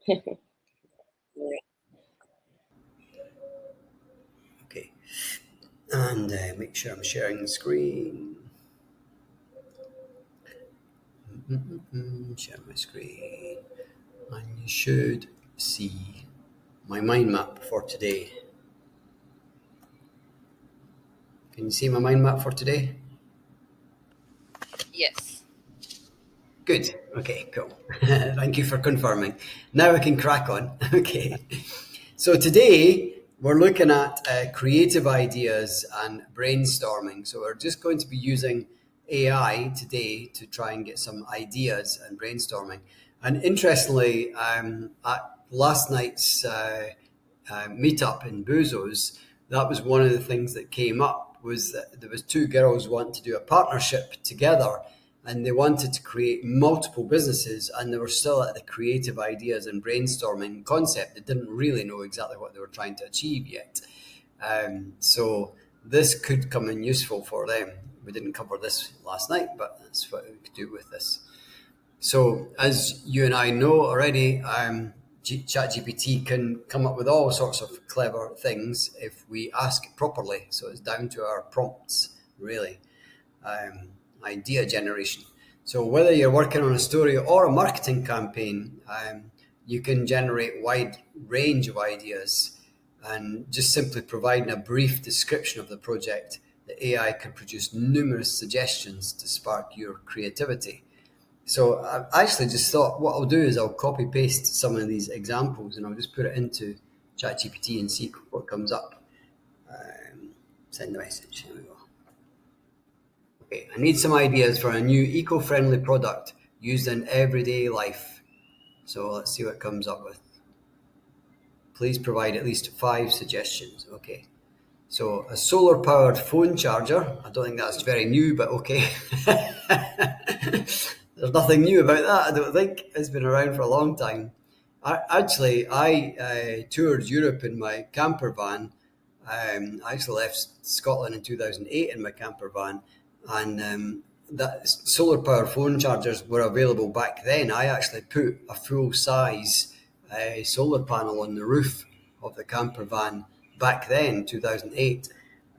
Okay, and make sure I'm sharing the screen. Share my screen, and you should see my mind map for today. Can you see my mind map for today? Yes. Good. Okay, cool. Thank you for confirming. Now I can crack on. Okay. So today we're looking at creative ideas and brainstorming. So we're just going to be using AI today to try and get some ideas and brainstorming. And interestingly, at last night's meetup in Buzos, that was one of the things that came up was that there was two girls wanting to do a partnership together, and they wanted to create multiple businesses, and they were still at the creative ideas and brainstorming concept. They didn't really know exactly what they were trying to achieve yet. So this could come in useful for them. We didn't cover this last night, but that's what we could do with this. So, as you and I know already, ChatGPT can come up with all sorts of clever things if we ask it properly. So, it's down to our prompts, really. Idea generation. So, whether you're working on a story or a marketing campaign, you can generate wide range of ideas, and just simply providing a brief description of the project, the AI can produce numerous suggestions to spark your creativity. So I actually just thought what I'll do is I'll copy paste some of these examples and I'll just put it into ChatGPT and see what comes up. Send the message. Here we go. Okay, I need some ideas for a new eco-friendly product used in everyday life. So let's see what it comes up with. Please provide at least 5 suggestions. Okay. So a solar-powered phone charger. I don't think that's very new, but okay. There's nothing new about that, I don't think. It's been around for a long time. I toured Europe in my camper van. I actually left Scotland in 2008 in my camper van, and that solar power phone chargers were available back then. I actually put a full size solar panel on the roof of the camper van back then, 2008.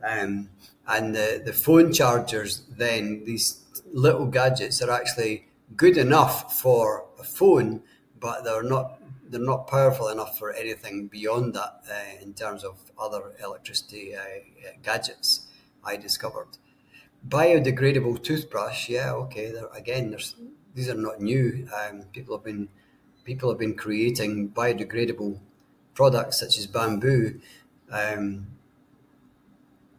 And the phone chargers then, these little gadgets are actually good enough for a phone, but they're not powerful enough for anything beyond that in terms of other electricity gadgets I discovered. Biodegradable toothbrush, yeah, okay. These are not new. People have been creating biodegradable products such as bamboo, um,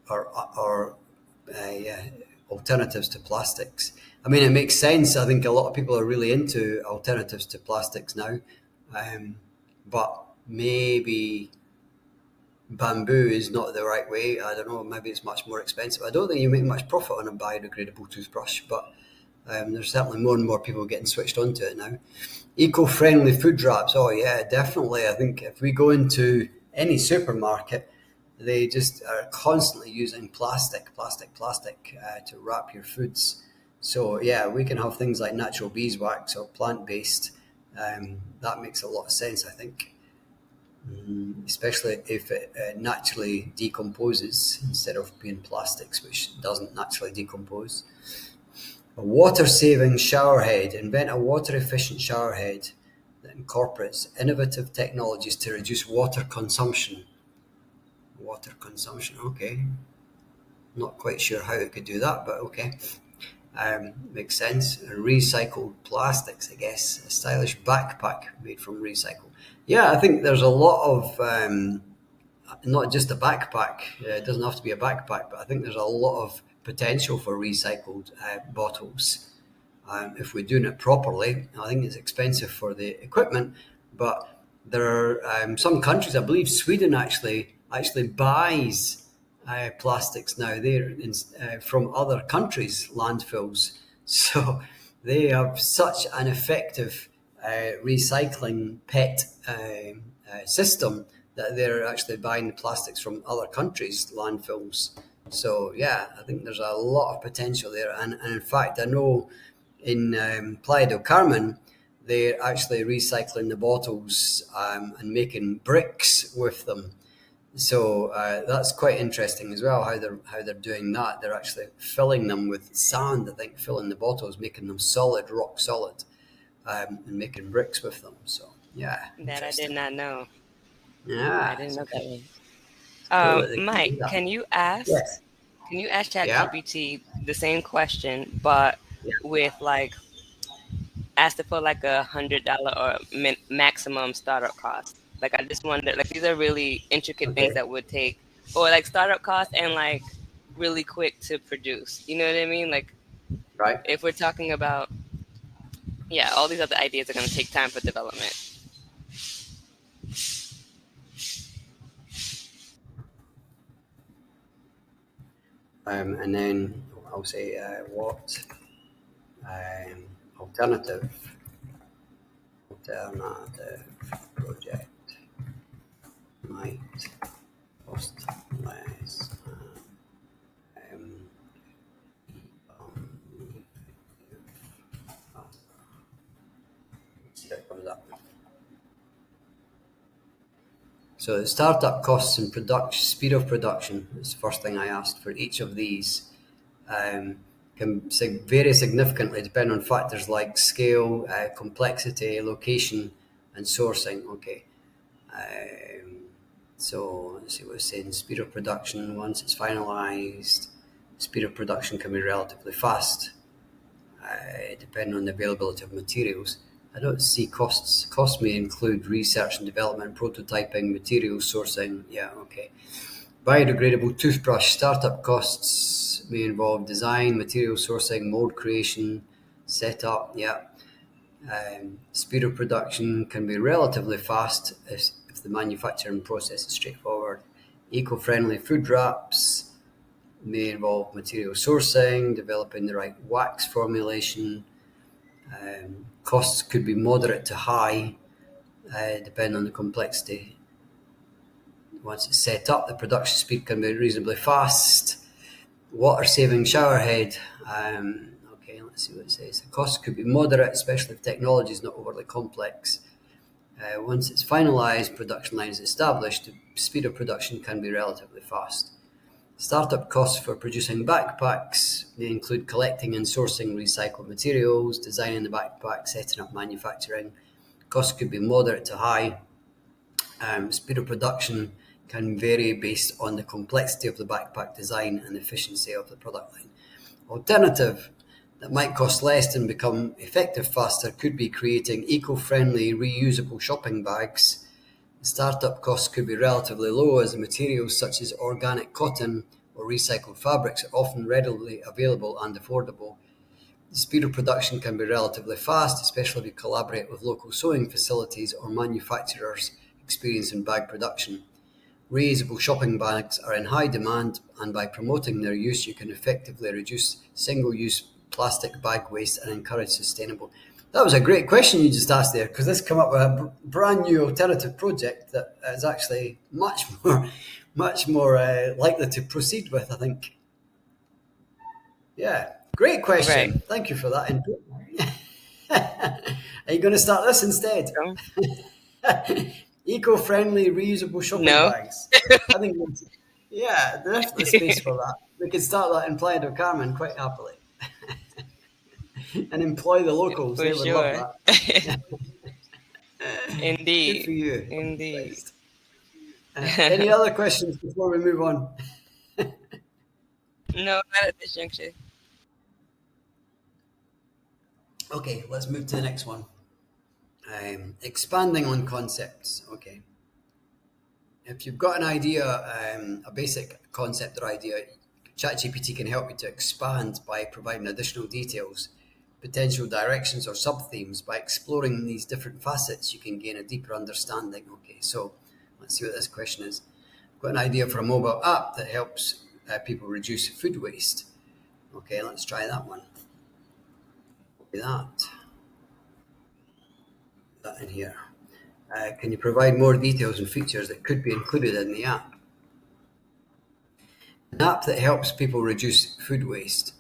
or yeah, alternatives to plastics. I mean, it makes sense. I think a lot of people are really into alternatives to plastics now, but maybe bamboo is not the right way. I don't know. Maybe it's much more expensive. I don't think you make much profit on a biodegradable toothbrush, but there's certainly more and more people getting switched onto it now. Eco-friendly food wraps. Oh yeah, definitely. I think if we go into any supermarket, they just are constantly using plastic to wrap your foods. So yeah, we can have things like natural beeswax or plant-based. That makes a lot of sense, I think, especially if it naturally decomposes instead of being plastics, which doesn't naturally decompose. A water-saving shower head. Invent a water-efficient shower head that incorporates innovative technologies to reduce water consumption. Water consumption, okay. Not quite sure how it could do that, but okay. Makes sense. Recycled plastics, I guess. A stylish backpack made from recycle. Yeah, I think there's a lot of not just a backpack. It doesn't have to be a backpack, but I think there's a lot of potential for recycled bottles if we're doing it properly. I think it's expensive for the equipment, but there are some countries. I believe Sweden actually buys plastics now. They're from other countries' landfills, so they have such an effective recycling PET system that they're actually buying plastics from other countries' landfills. So yeah, I think there's a lot of potential there, and in fact, I know in Playa del Carmen they're actually recycling the bottles and making bricks with them. So that's quite interesting as well. How they're doing that. They're actually filling them with sand. I think filling the bottles, making them solid, rock solid, and making bricks with them. So yeah, That I did interesting. not know. I Yeah, didn't it's know that one. cool that they can Mike, do that. can Yes. you ask Yeah. ChatGPT the same question, but Yeah. with like ask it for like $100 or maximum startup cost? Like I just wonder, like these are really intricate things Okay. that would take, or like startup cost and like really quick to produce. You know what I mean? Like Right. if we're talking about, yeah, all these other ideas are going to take time for development. And then I'll say what um, alternative alternative project might cost less. Um, um, see what comes up. So the startup costs and production speed of production is the first thing I asked for each of these. Um, can vary significantly depending on factors like scale, complexity, location, and sourcing. Okay. Um, so let's see what it's saying. Speed of production, once it's finalized, speed of production can be relatively fast, depending on the availability of materials. I don't see costs. Costs may include research and development, prototyping, materials sourcing. Yeah, okay. Biodegradable toothbrush startup costs may involve design, material sourcing, mold creation, setup. Yeah. Speed of production can be relatively fast if the manufacturing process is straightforward. Eco-friendly food wraps may involve material sourcing, developing the right wax formulation. Costs could be moderate to high, depending on the complexity. Once it's set up, the production speed can be reasonably fast. Water-saving showerhead. Okay, let's see what it says. The cost could be moderate, especially if technology is not overly complex. Once it's finalized, production line is established, the speed of production can be relatively fast. Startup costs for producing backpacks may include collecting and sourcing recycled materials, designing the backpack, setting up manufacturing. Costs could be moderate to high. Speed of production can vary based on the complexity of the backpack design and efficiency of the product line. Alternative that might cost less and become effective faster could be creating eco-friendly reusable shopping bags. Startup costs could be relatively low as the materials such as organic cotton or recycled fabrics are often readily available and affordable. The speed of production can be relatively fast, especially if you collaborate with local sewing facilities or manufacturers experienced in bag production. Reusable shopping bags are in high demand, and by promoting their use, you can effectively reduce single use plastic bag waste and encourage sustainable. That was a great question you just asked there, because this came up with a brand new alternative project that is actually much more likely to proceed with, I think. Yeah, great Right. question. Thank you for that input. Are you going to start this instead? So, Eco-friendly, reusable shopping no. bags. I think, yeah, there's definitely space for that. We could start that in Playa del Carmen quite happily and employ the locals. For They would love sure. that. Good for Indeed. you. I'm Indeed. impressed. Any other questions before we move on? No, not at this juncture. Okay, let's move to the next one. Expanding on concepts. Okay. If you've got an idea, a basic concept or idea, ChatGPT can help you to expand by providing additional details, potential directions, or sub themes. By exploring these different facets, you can gain a deeper understanding. Okay, so let's see what this question is. I've got an idea for a mobile app that helps people reduce food waste. Okay, let's try that one. That in here. Can you provide more details and features that could be included in the app? An app that helps people reduce food waste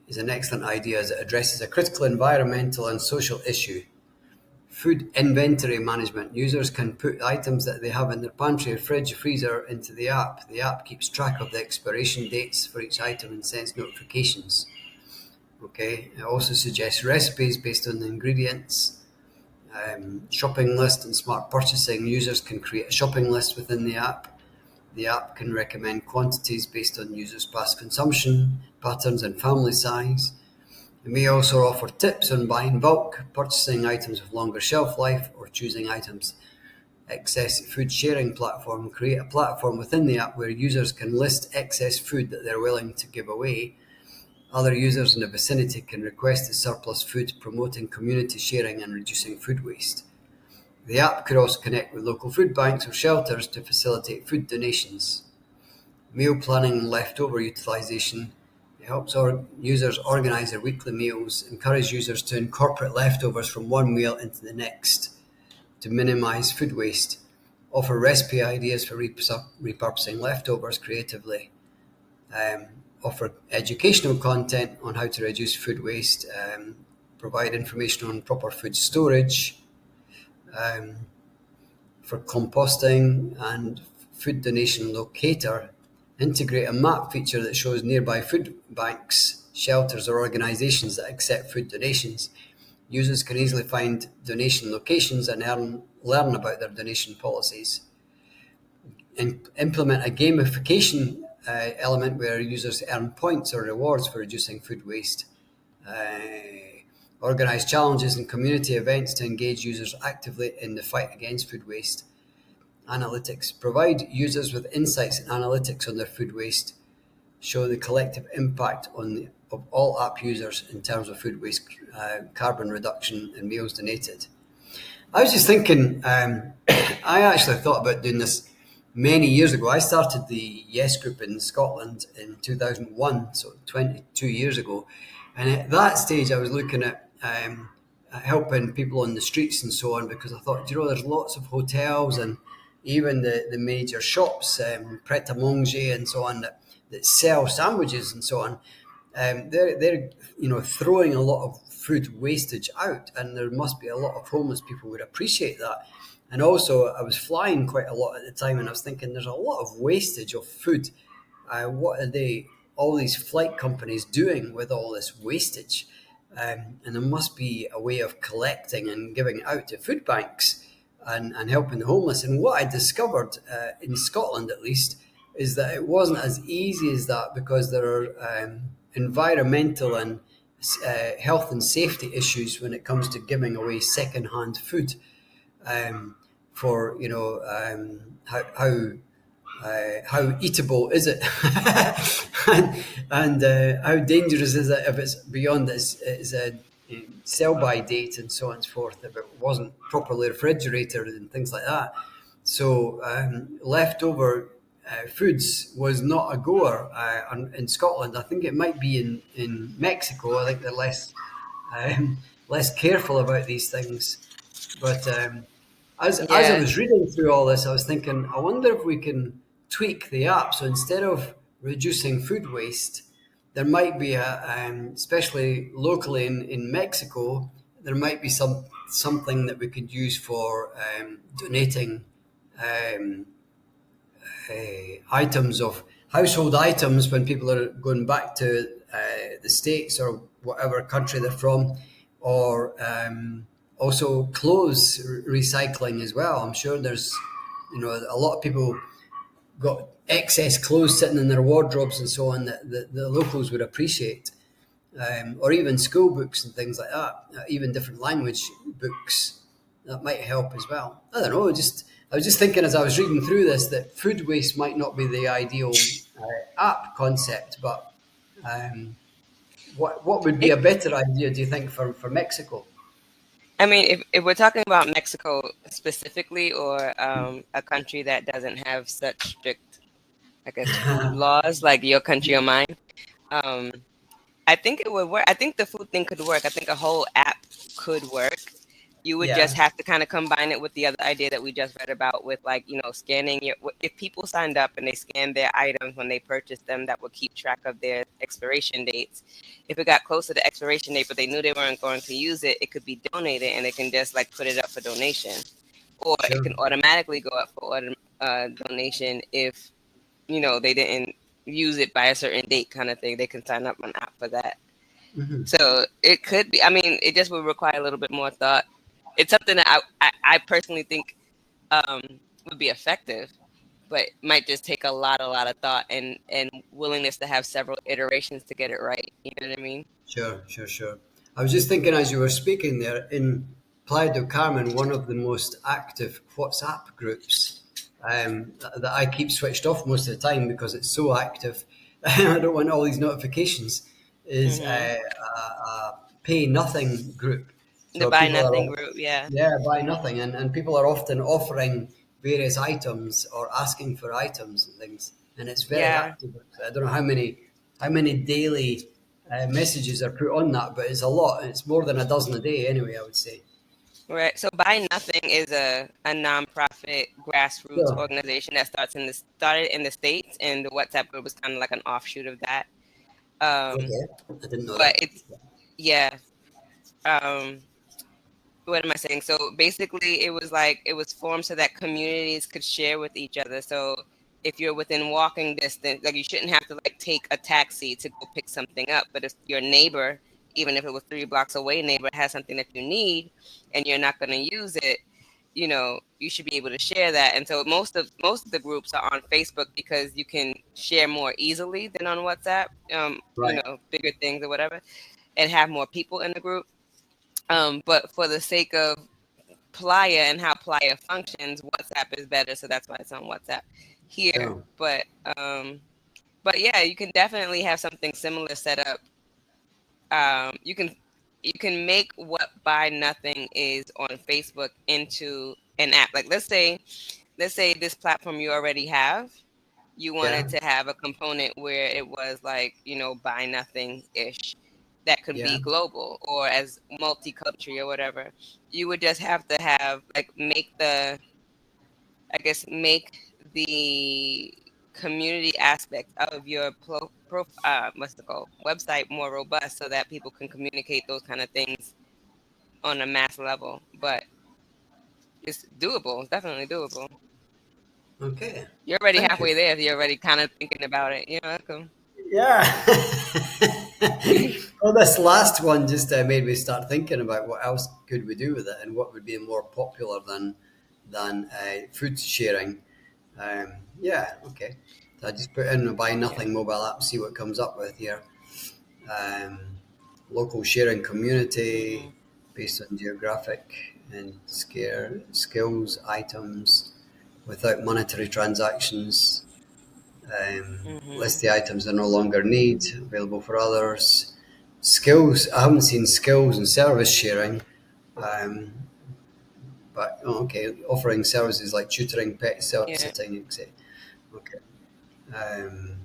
is an excellent idea as it addresses a critical environmental and social issue. Food inventory management. Users can put items that they have in their pantry, fridge, freezer into the app. The app keeps track of the expiration dates for each item and sends notifications. Okay. It also suggests recipes based on the ingredients. Shopping list and smart purchasing. Users can create a shopping list within the app. The app can recommend quantities based on users' past consumption patterns and family size. It may also offer tips on buying bulk, purchasing items with longer shelf life, or choosing items. Excess food sharing platform. Create a platform within the app where users can list excess food that they're willing to give away. Other users in the vicinity can request the surplus food, promoting community sharing and reducing food waste. The app could also connect with local food banks or shelters to facilitate food donations. Meal planning and leftover utilisation. It helps users organise their weekly meals, encourage users to incorporate leftovers from one meal into the next to minimise food waste, offer recipe ideas for repurposing leftovers creatively, offer educational content on how to reduce food waste, provide information on proper food storage, for composting and food donation locator, integrate a map feature that shows nearby food banks, shelters, or organisations that accept food donations. Users can easily find donation locations and learn about their donation policies. Implement a gamification element where users earn points or rewards for reducing food waste. Organise challenges and community events to engage users actively in the fight against food waste. Analytics. Provide users with insights and analytics on their food waste. Show the collective impact of all app users in terms of food waste, carbon reduction, and meals donated. I was just thinking, I actually thought about doing this many years ago. I started the Yes Group in Scotland in 2001, so 22 years ago. And at that stage, I was looking at helping people on the streets and so on, because I thought, there's lots of hotels and even the major shops, Pret a Manger and so on, that sell sandwiches and so on. They're throwing a lot of food wastage out, and there must be a lot of homeless people who would appreciate that. And also, I was flying quite a lot at the time, and I was thinking, there's a lot of wastage of food. What are all these flight companies doing with all this wastage? And there must be a way of collecting and giving it out to food banks and helping the homeless. And what I discovered, in Scotland at least, is that it wasn't as easy as that, because there are environmental and health and safety issues when it comes to giving away second-hand food. For how eatable is it, and how dangerous is it if it's beyond its sell-by date and so on and so forth, if it wasn't properly refrigerated and things like that. So leftover foods was not a goer in Scotland. I think it might be in Mexico. I think they're less careful about these things. But as I was reading through all this, I was thinking, I wonder if we can tweak the app. So instead of reducing food waste, there might be especially locally in Mexico, there might be something that we could use for donating items of household items when people are going back to the States or whatever country they're from, or also clothes recycling as well. I'm sure there's, a lot of people got excess clothes sitting in their wardrobes and so on that the locals would appreciate, or even school books and things like that, even different language books that might help as well. I don't know. I was just thinking as I was reading through this that food waste might not be the ideal app concept, but what would be a better idea, do you think, for Mexico? I mean, if we're talking about Mexico specifically, or a country that doesn't have such strict, I guess, food laws like your country or mine, I think it would work. I think the food thing could work. I think a whole app could work. You would just Yeah, have to kind of combine it with the other idea that we just read about with, like, scanning your, if people signed up and they scanned their items when they purchased them, that would keep track of their expiration dates. If it got close to the expiration date but they knew they weren't going to use it, it could be donated and they can just like put it up for donation, or it sure. can automatically go up for donation if they didn't use it by a certain date, kind of thing. They can sign up on app for that. Hmm. So it could be. I mean, it just would require a little bit more thought. It's something that I personally think um, would be effective, but might just take a lot of thought and willingness to have several iterations to get it right. You know what I mean? Sure, sure, sure. I was just thinking as you were speaking there, in Playa del Carmen, one of the most active WhatsApp groups that I keep switched off most of the time because it's so active. I don't want all these notifications. Is Hmm. a pay nothing group. The So buy people are, nothing group, yeah. yeah, buy nothing, and people are often offering various items or asking for items and things, and it's very Yeah. active. I don't know how many daily messages are put on that, but it's a lot. It's more than a dozen a day, anyway. I would say. Right. So Buy Nothing is a nonprofit grassroots Sure. organization that started in the States, and the WhatsApp group is kind of like an offshoot of that. Okay, I didn't know But that. it's, yeah. Um, what am I saying? So basically, it was formed so that communities could share with each other. So if you're within walking distance, like, you shouldn't have to like take a taxi to go pick something up. But if your neighbor, even if it was 3 blocks away, neighbor has something that you need and you're not going to use it, you should be able to share that. And so most of the groups are on Facebook because you can share more easily than on WhatsApp. Right. Bigger things or whatever, and have more people in the group. But for the sake of Playa and how Playa functions, WhatsApp is better, so that's why it's on WhatsApp here. Oh, But yeah, you can definitely have something similar set up. You can make what Buy Nothing is on Facebook into an app. Like, let's say this platform you already have, you yeah, wanted to have a component where it was like, Buy Nothing ish, that could yeah. be global or as multi-country or whatever. You would just have to have, like, make the community aspect of your what's it called, website more robust so that people can communicate those kind of things on a mass level. But it's doable. It's definitely doable. Okay. You're already Thank you. halfway there if you're already kind of thinking about it. You're welcome. Yeah. Well, this last one just made me start thinking about what else could we do with it and what would be more popular than food sharing. Yeah. Okay. So I just put in a buy Yeah. nothing mobile app, see what comes up with here. Um, Local sharing community Hmm. based on geographic and skills items without monetary transactions. Hmm. List the items they no longer need, available for others. Skills, I haven't seen skills and service sharing, um, but okay, offering services like tutoring, pet Yeah. sitting, etc. Okay. Um,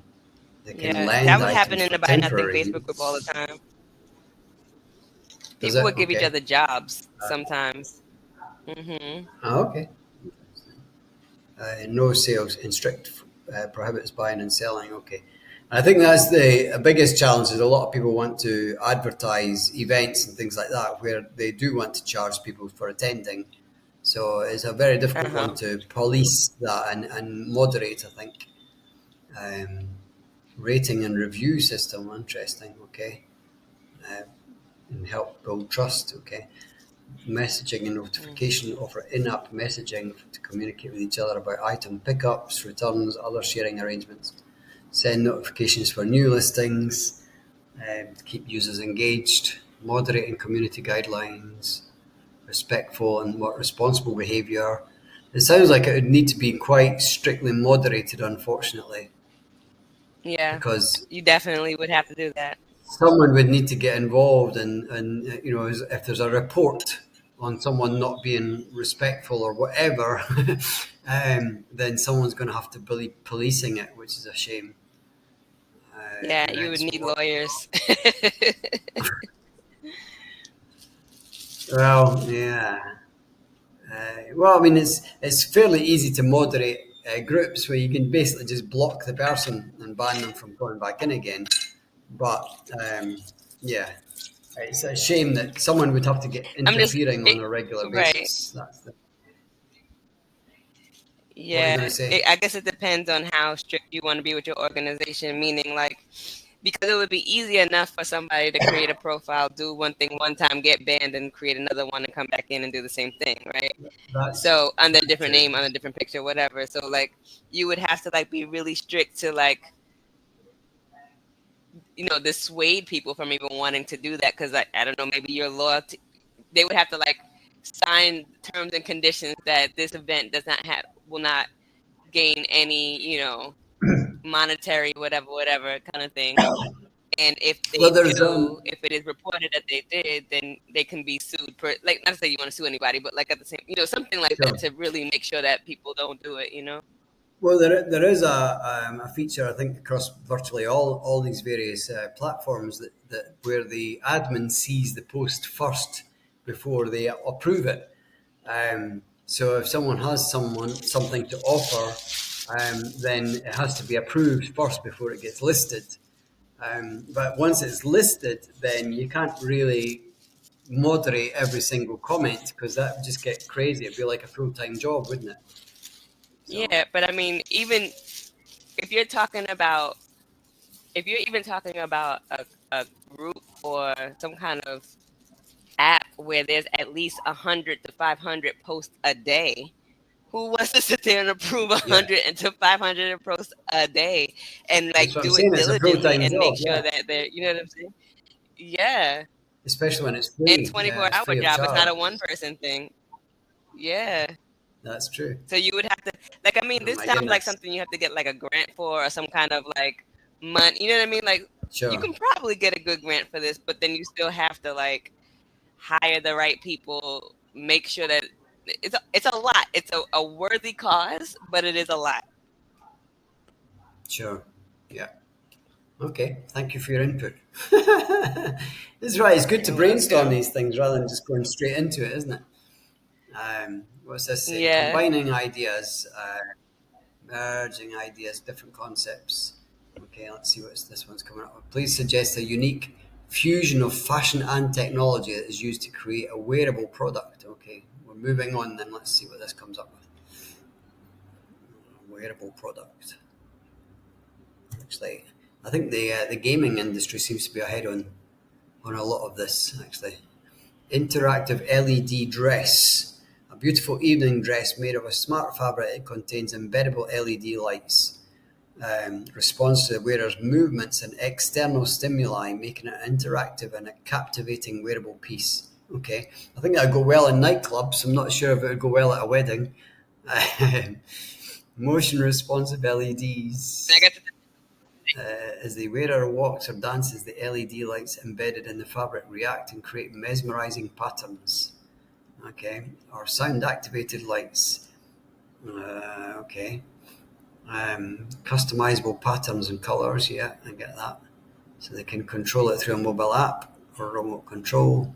they can Yeah. That lend would happen items in for the Buy Nothing temporary Facebook group all the use. time. Does People it? would give each Okay. other jobs sometimes. Hmm. Oh, okay. No sales in strict prohibits buying and selling. Okay, I think that's the biggest challenge. Is a lot of people want to advertise events and things like that where they do want to charge people for attending. So it's a very difficult one Uh-huh. to police that and moderate. I think um, rating and review system interesting. Okay, uh, and help build trust. Okay, messaging and notification Hmm. offer in-app messaging to communicate with each other about item pickups, returns, other sharing arrangements. Send notifications for new listings, to keep users engaged. Moderating community guidelines, respectful and more responsible behaviour. It sounds like it would need to be quite strictly moderated, unfortunately, Yeah. because You definitely would have to do that. someone would need to get involved and if there's a report on someone not being respectful or whatever, then someone's going to have to be policing it, which is a shame. Yeah, you Right, would so need what? lawyers. Well, yeah. Well, I mean, it's fairly easy to moderate groups where you can basically just block the person and ban them from going back in again. But yeah, it's a shame that someone would have to get I'm just interfering on it, a regular right. basis. That's what are you Yeah, going to say? I guess it depends on how strict you want to be with your organization. Meaning, like, because it would be easy enough for somebody to create a profile, do one thing one time, get banned, and create another one and come back in and do the same thing, right? That's So under a different true. name, on a different picture, whatever. So like, you would have to like be really strict to like, dissuade people from even wanting to do that, because I don't know, maybe your loyalty, they would have to like sign terms and conditions that this event does not have will not gain any, monetary whatever kind of thing. And if Well, they there's do, if it is reported that they did, then they can be sued for, like, not to say you want to sue anybody, but like at the same, something like that sure. to really make sure that people don't do it. Well, there is a feature I think across virtually all these various platforms that where the admin sees the post first before they approve it. So if someone has something to offer, then it has to be approved first before it gets listed. But once it's listed, then you can't really moderate every single comment because that would just get crazy. It'd be like a full time job, wouldn't it? So Yeah, but I mean, even if you're talking about, if you're even talking about a group or some kind of app where there's at least 100 to 500 posts a day, who wants to sit there and approve a yeah, hundred and to 500 posts a day and that's like what I'm do it saying. It's a full diligently time and make job. sure Yeah, that they're, you know what I'm saying? Yeah. especially when it's And free. Yeah, 24 it's hour free of job. It's not a charge. one person thing. Yeah. That's true. So you would have to, like, I mean, Oh this my sounds like goodness. something you have to get like a grant for, or some kind of like money. You know what I mean? Like, you Sure, can probably get a good grant for this, but then you still have to like hire the right people, make sure that it's a lot. It's a worthy cause, but it is a lot. sure. Yeah. Okay. Thank you for your input. This is right. It's good to You're brainstorm welcome. these things rather than just going straight into it, isn't it? What's this say? Yeah. Combining ideas, merging ideas, different concepts. Okay, let's see what this one's coming up with. Please suggest a unique fusion of fashion and technology that is used to create a wearable product. Okay, we're moving on then. Let's see what this comes up with. A wearable product. Actually, I think the gaming industry seems to be ahead on a lot of this. Actually, interactive LED dress. A beautiful evening dress made of a smart fabric. It contains embeddable LED lights. Responds to the wearer's movements and external stimuli, making it interactive and a captivating wearable piece. Okay, I think that would go well in nightclubs. I'm not sure if it would go well at a wedding. Motion responsive And I LEDs. got to, As the wearer walks or dances, the LED lights embedded in the fabric react and create mesmerizing patterns. Okay, or sound activated lights. Okay, customizable patterns and colors. Yeah, I get that. So they can control it through a mobile app or remote control.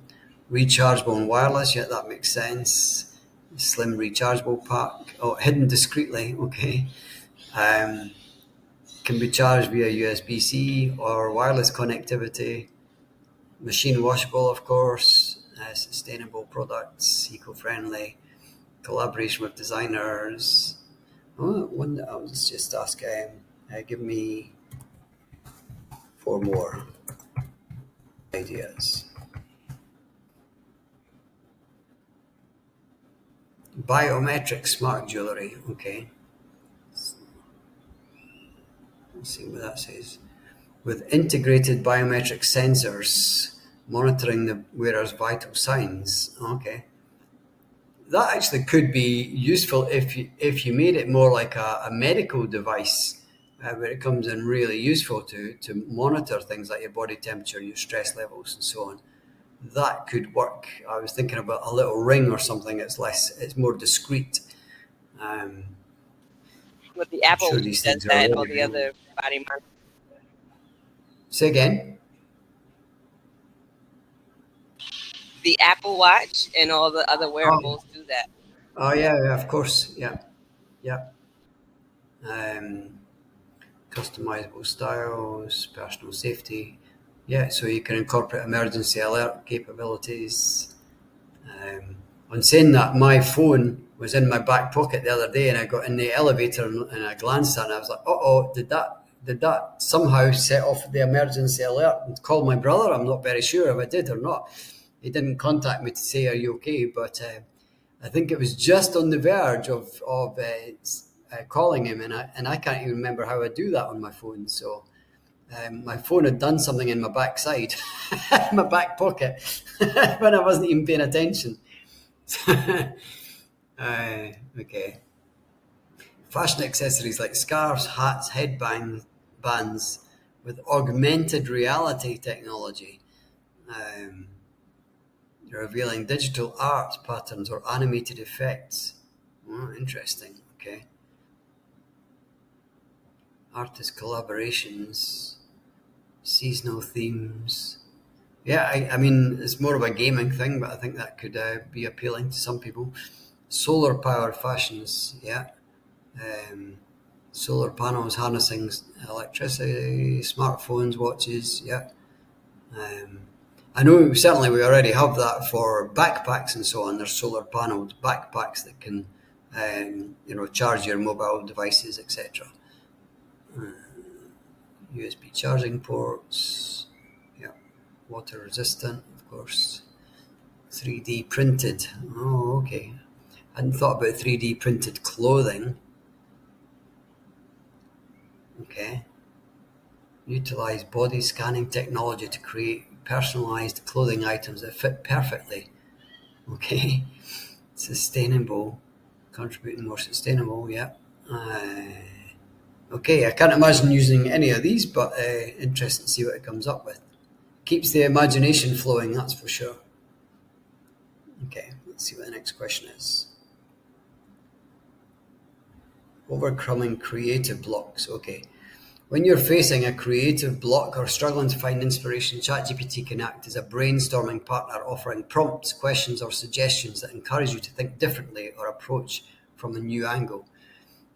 Rechargeable and wireless. Yeah, that makes sense. Slim rechargeable pack. Oh, hidden discreetly. Okay. Um, can be charged via USB-C or wireless connectivity. Machine washable, of course. Sustainable products, eco-friendly. Collaboration with designers. Oh, one. I was just ask. Give me four more ideas. Biometric smart jewelry. Okay, let's see what that says. With integrated biometric sensors monitoring the wearer's vital signs. Okay, that actually could be useful if you made it more like a medical device, where it comes in really useful to monitor things like your body temperature, your stress levels, and so on. That could work. I was thinking about a little ring or something. It's more discreet. Um, with the I'm Apple sure Watch these does things are that, and already all the available. other body markers. Say again. The Apple Watch and all the other Oh, wearables do that. oh yeah, yeah, of course. Yeah, yeah. Um, Customizable styles, personal safety. Yeah, so you can incorporate emergency alert capabilities. Um, on saying that, my phone was in my back pocket the other day, and I got in the elevator and I glanced at it, and I was like, "Oh, did that somehow set off the emergency alert and call my brother?" I'm not very sure if I did or not. He didn't contact me to say, "Are you okay?" But I think it was just on the verge of calling him, and I can't even remember how I do that on my phone. So my phone had done something in my backside, my back pocket, when I wasn't even paying attention. Okay. Fashion accessories like scarves, hats, bands with augmented reality technology, um, revealing digital art patterns or animated effects. Oh, interesting. Okay. Artist collaborations, seasonal themes. Yeah, I mean, it's more of a gaming thing, but I think that could be appealing to some people. Solar powered fashions, yeah. Um, Solar panels harnessing electricity, smartphones, watches, yeah. Um, I know certainly we already have that for backpacks and so on. There's solar paneled backpacks that can, charge your mobile devices, etc. USB charging ports, yeah. Water resistant, of course. 3D printed. Oh, okay. I hadn't thought about 3D printed clothing. Okay. Utilize body scanning technology to create personalized clothing items that fit perfectly. Okay. Sustainable. Contributing more sustainable. Yeah. Okay. I can't imagine using any of these, but interesting to see what it comes up with. Keeps the imagination flowing, that's for sure. Okay. Let's see what the next question is. Overcoming creative blocks. Okay. When you're facing a creative block or struggling to find inspiration, ChatGPT can act as a brainstorming partner, offering prompts, questions, or suggestions that encourage you to think differently or approach from a new angle.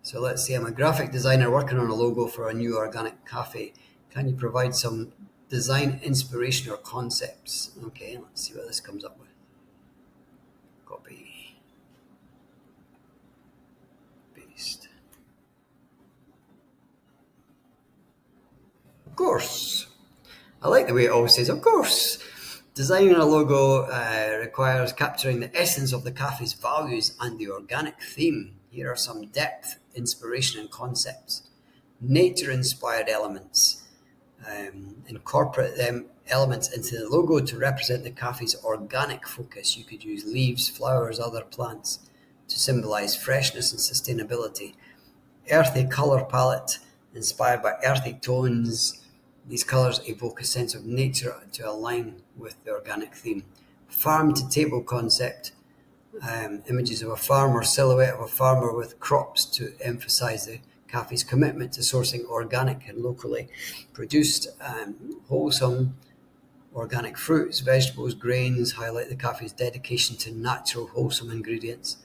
So let's say I'm a graphic designer working on a logo for a new organic cafe. Can you provide some design inspiration or concepts? Okay, let's see what this comes up with. Copy, paste. Of course. I like the way it always says, of course. Designing a logo requires capturing the essence of the cafe's values and the organic theme. Here are some depth, inspiration, and concepts. Nature inspired elements. Incorporate them elements into the logo to represent the cafe's organic focus. You could use leaves, flowers, other plants to symbolize freshness and sustainability. Earthy color palette inspired by earthy tones. These colours evoke a sense of nature to align with the organic theme. Farm to table concept, images of a farm or silhouette of a farmer with crops to emphasise the cafe's commitment to sourcing organic and locally produced, wholesome organic fruits, vegetables, grains, highlight the cafe's dedication to natural, wholesome ingredients.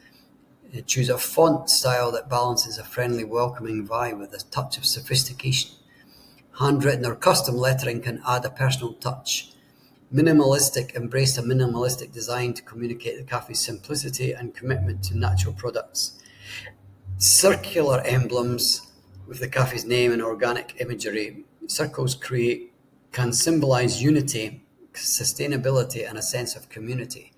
Choose a font style that balances a friendly, welcoming vibe with a touch of sophistication. Handwritten or custom lettering can add a personal touch. Minimalistic, embrace a minimalistic design to communicate the cafe's simplicity and commitment to natural products. Circular emblems with the cafe's name and organic imagery. Circles create can symbolize unity, sustainability, and a sense of community.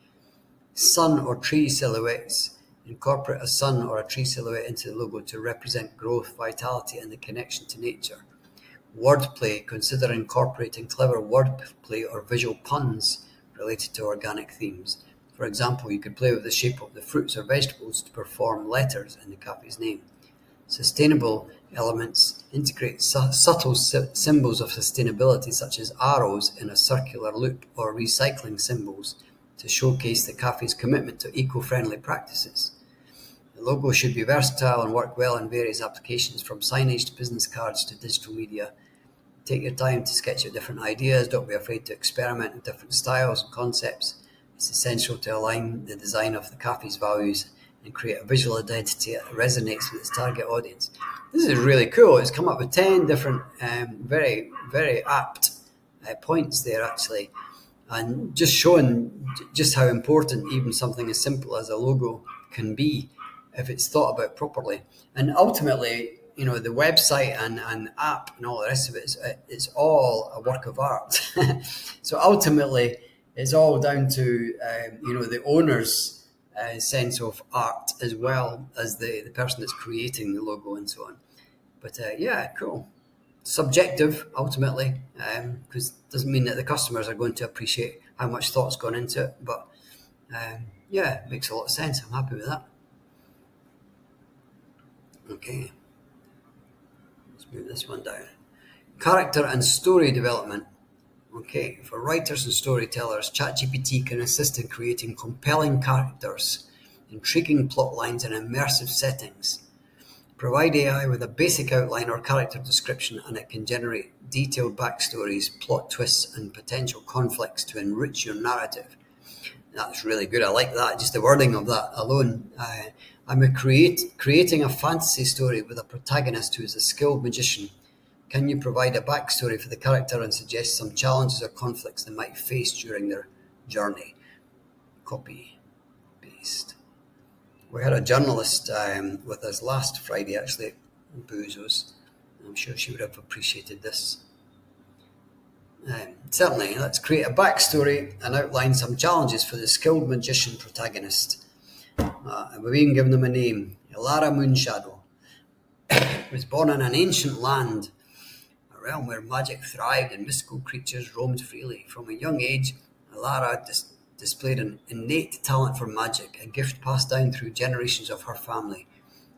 Sun or tree silhouettes. Incorporate a sun or a tree silhouette into the logo to represent growth, vitality, and the connection to nature. Wordplay. Consider incorporating clever wordplay or visual puns related to organic themes. For example, you could play with the shape of the fruits or vegetables to perform letters in the cafe's name. Sustainable elements integrate subtle symbols of sustainability, such as arrows in a circular loop or recycling symbols, to showcase the cafe's commitment to eco-friendly practices. The logo should be versatile and work well in various applications, from signage to business cards to digital media. Take your time to sketch out different ideas. Don't be afraid to experiment with different styles and concepts. It's essential to align the design of the cafe's values and create a visual identity that resonates with its target audience. This is really cool. It's come up with 10 different, very, very apt points there, actually, and just showing just how important even something as simple as a logo can be if it's thought about properly. And ultimately, the website and app and all the rest of it is all a work of art. So ultimately, it's all down to the owner's sense of art as well as the person that's creating the logo and so on. But yeah, cool. Subjective ultimately, because it doesn't mean that the customers are going to appreciate how much thought's gone into it. But yeah, it makes a lot of sense. I'm happy with that. Okay, let's move this one down. Character and story development. Okay, for writers and storytellers, ChatGPT can assist in creating compelling characters, intriguing plot lines, and immersive settings. Provide AI with a basic outline or character description, and it can generate detailed backstories, plot twists, and potential conflicts to enrich your narrative. That's really good. I like that. Just the wording of that alone. I'm creating a fantasy story with a protagonist who is a skilled magician. Can you provide a backstory for the character and suggest some challenges or conflicts they might face during their journey? Copy, paste. We had a journalist with us last Friday, actually, Boozos. I'm sure she would have appreciated this. Certainly, let's create a backstory and outline some challenges for the skilled magician protagonist. And we've even given them a name, Ilara Moonshadow. Was born in an ancient land, a realm where magic thrived and mystical creatures roamed freely. From a young age, Ilara displayed an innate talent for magic, a gift passed down through generations of her family.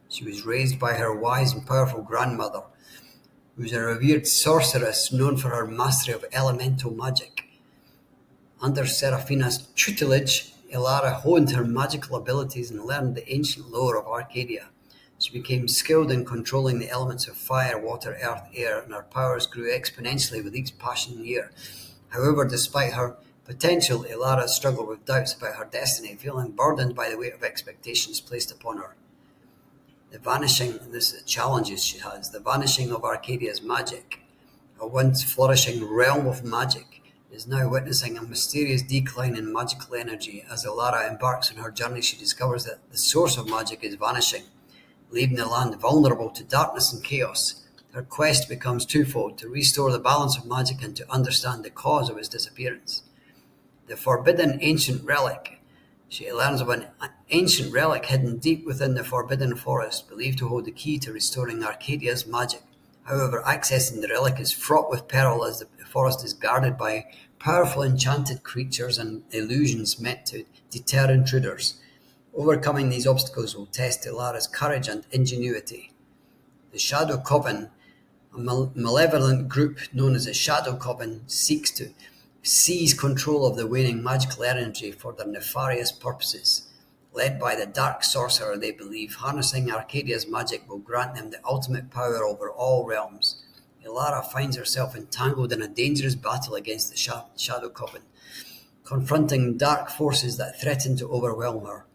She was raised by her wise and powerful grandmother, who was a revered sorceress known for her mastery of elemental magic. Under Seraphina's tutelage, Ilara honed her magical abilities and learned the ancient lore of Arcadia. She became skilled in controlling the elements of fire, water, earth, air, and her powers grew exponentially with each passing year. However, despite her potential, Ilara struggled with doubts about her destiny, feeling burdened by the weight of expectations placed upon her. This is the challenges she has, the vanishing of Arcadia's magic. A once flourishing realm of magic is now witnessing a mysterious decline in magical energy. As Ilara embarks on her journey, she discovers that the source of magic is vanishing, leaving the land vulnerable to darkness and chaos. Her quest becomes twofold: to restore the balance of magic and to understand the cause of its disappearance. The forbidden ancient relic. She learns of an ancient relic hidden deep within the forbidden forest, believed to hold the key to restoring Arcadia's magic. However, accessing the relic is fraught with peril, as the forest is guarded by powerful enchanted creatures and illusions meant to deter intruders. Overcoming these obstacles will test Ilara's courage and ingenuity. The Shadow Coven, a malevolent group known as the Shadow Coven, seeks to seize control of the waning magical energy for their nefarious purposes. Led by the dark sorcerer, they believe harnessing Arcadia's magic will grant them the ultimate power over all realms. Ilara finds herself entangled in a dangerous battle against the Shadow Coven, confronting dark forces that threaten to overwhelm her.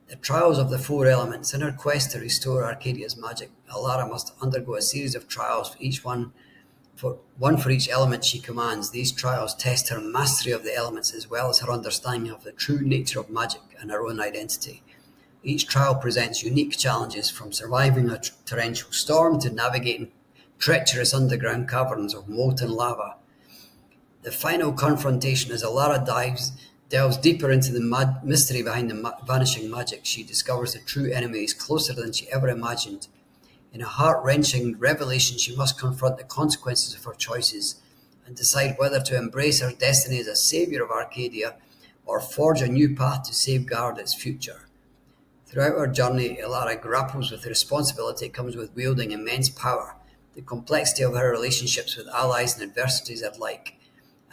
The trials of the four elements. In her quest to restore Arcadia's magic, Ilara must undergo a series of trials, one for each element she commands. These trials test her mastery of the elements as well as her understanding of the true nature of magic and her own identity. Each trial presents unique challenges, from surviving a torrential storm to navigating treacherous underground caverns of molten lava. The final confrontation, as Ilara delves deeper into the mystery behind the vanishing magic, she discovers the true enemy is closer than she ever imagined. In a heart-wrenching revelation, she must confront the consequences of her choices and decide whether to embrace her destiny as a savior of Arcadia or forge a new path to safeguard its future. Throughout her journey, Ilara grapples with the responsibility that comes with wielding immense power, the complexity of her relationships with allies and adversaries alike,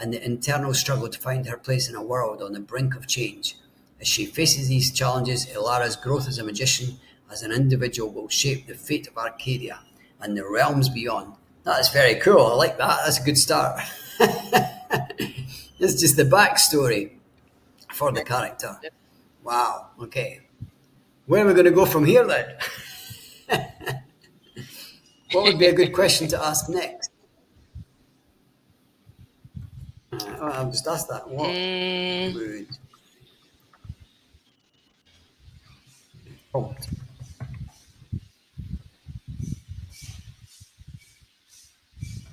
and the internal struggle to find her place in a world on the brink of change. As she faces these challenges, Ilara's growth as a magician, as an individual, will shape the fate of Arcadia and the realms beyond. That's very cool. I like that. That's a good start. It's just the backstory for the character. Wow. Okay. Where are we going to go from here then? What would be a good question to ask next? I'll just ask that. What Mm, would prompt?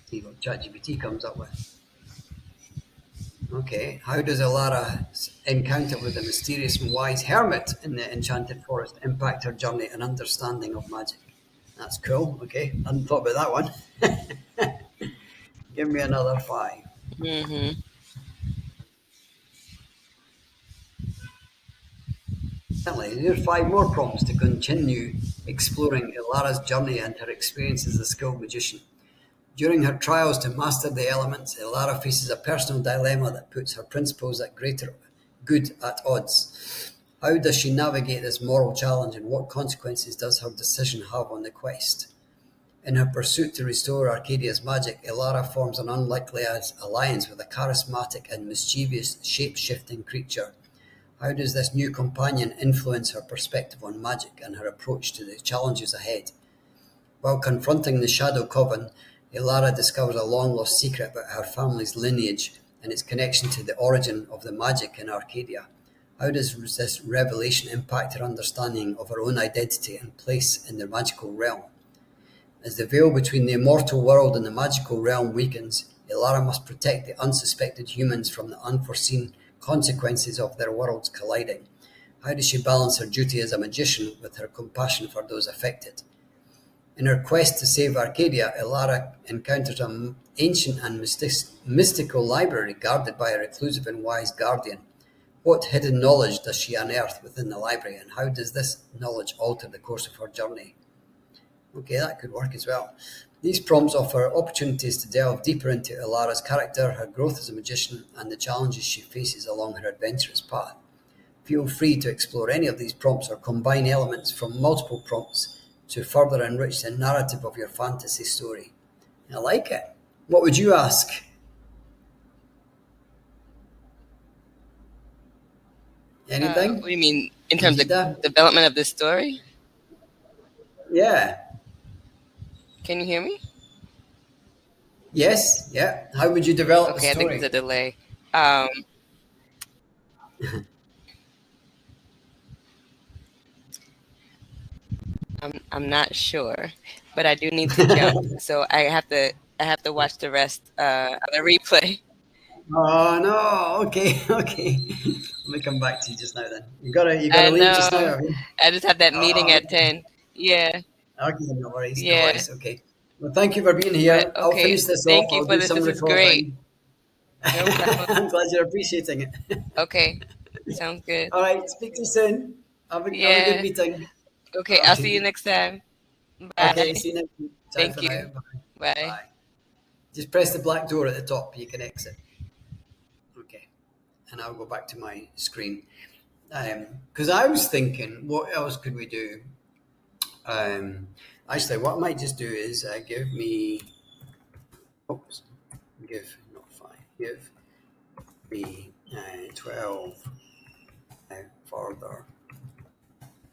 See what ChatGPT comes up with. Okay. How does Alara's encounter with the mysterious and wise hermit in the enchanted forest impact her journey and understanding of magic? That's cool. Okay. Hadn't thought about that one. Give me another five. hmm Certainly, here's five more prompts to continue exploring Ilara's journey and her experience as a skilled magician. During her trials to master the elements, Ilara faces a personal dilemma that puts her principles at greater good at odds. How does she navigate this moral challenge and what consequences does her decision have on the quest? In her pursuit to restore Arcadia's magic, Ilara forms an unlikely alliance with a charismatic and mischievous shape-shifting creature. How does this new companion influence her perspective on magic and her approach to the challenges ahead? While confronting the Shadow Coven, Ilara discovers a long-lost secret about her family's lineage and its connection to the origin of the magic in Arcadia. How does this revelation impact her understanding of her own identity and place in the magical realm? As the veil between the immortal world and the magical realm weakens, Ilara must protect the unsuspected humans from the unforeseen consequences of their worlds colliding. How does she balance her duty as a magician with her compassion for those affected? In her quest to save Arcadia, Ilara encounters an ancient and mystical library guarded by a reclusive and wise guardian. What hidden knowledge does she unearth within the library, and how does this knowledge alter the course of her journey? Okay, that could work as well. These prompts offer opportunities to delve deeper into Ilara's character, her growth as a magician, and the challenges she faces along her adventurous path. Feel free to explore any of these prompts or combine elements from multiple prompts to further enrich the narrative of your fantasy story. I like it. What would you ask? what Anything? do you mean in terms of Anita? development of this story? Yeah. Can you hear me? Yes. Yeah. How would you develop the Okay, I think there's a story? delay. Um, I'm not sure, but I do need to jump, so I have to watch the rest of the replay. Oh no. Okay. Okay. Let me come back to you just now. Then you gotta I leave just now. know. Have you? I just have that meeting Oh, at 10. Yeah, okay. No worries. No yeah. worries. Okay. Well, thank you for being But here. I'll okay, finish this off. thank you I'll for do this. some This is great. recording. No problem. I'm glad you're appreciating it. Okay, sounds good. All right. Speak to you soon. Have a good Yeah. meeting. Okay, All I'll see you right. next time. Okay. Bye. See you next week. Ciao Thank for you. now. Bye. Bye. Bye. Just press the black door at the top. You can exit. Okay. And I'll go back to my screen. Because I was thinking, what else could we do? Um, Actually, what I might just do is give me, oops, give, not five, give me 12 further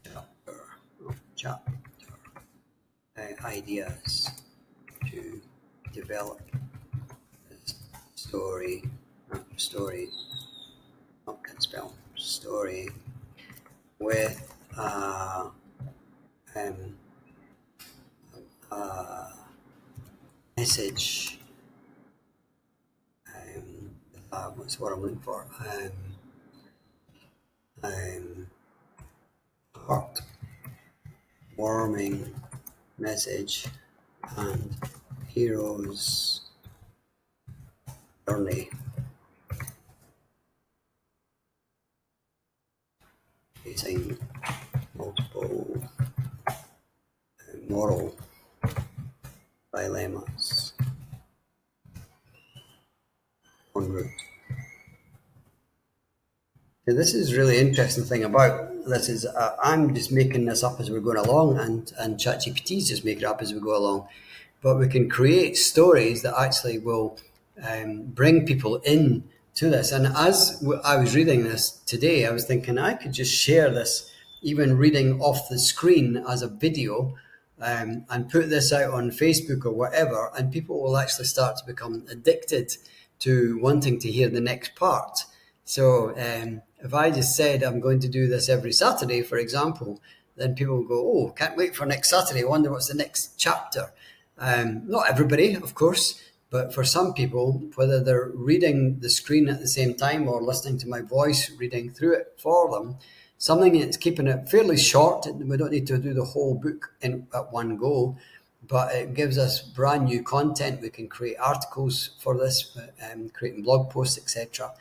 chapter, chapter ideas to develop this story, not can spell, story with um, message. What's what I'm looking for? Um, Heartwarming message and hero's journey, facing multiple moral dilemmas en route. Now, this is really interesting thing about this is I'm just making this up as we're going along, and ChatGPT is just making it up as we go along. But we can create stories that actually will bring people in to this. And as I was reading this today, I was thinking I could just share this, even reading off the screen as a video, and put this out on Facebook or whatever, and people will actually start to become addicted to wanting to hear the next part. So if I just said I'm going to do this every Saturday, for example, then people will go, oh, can't wait for next Saturday. I wonder what's the next chapter. Not everybody, of course, but for some people, whether they're reading the screen at the same time or listening to my voice reading through it for them, something that's keeping it fairly short. We don't need to do the whole book at one go, but it gives us brand new content. We can create articles for this, creating blog posts, etc.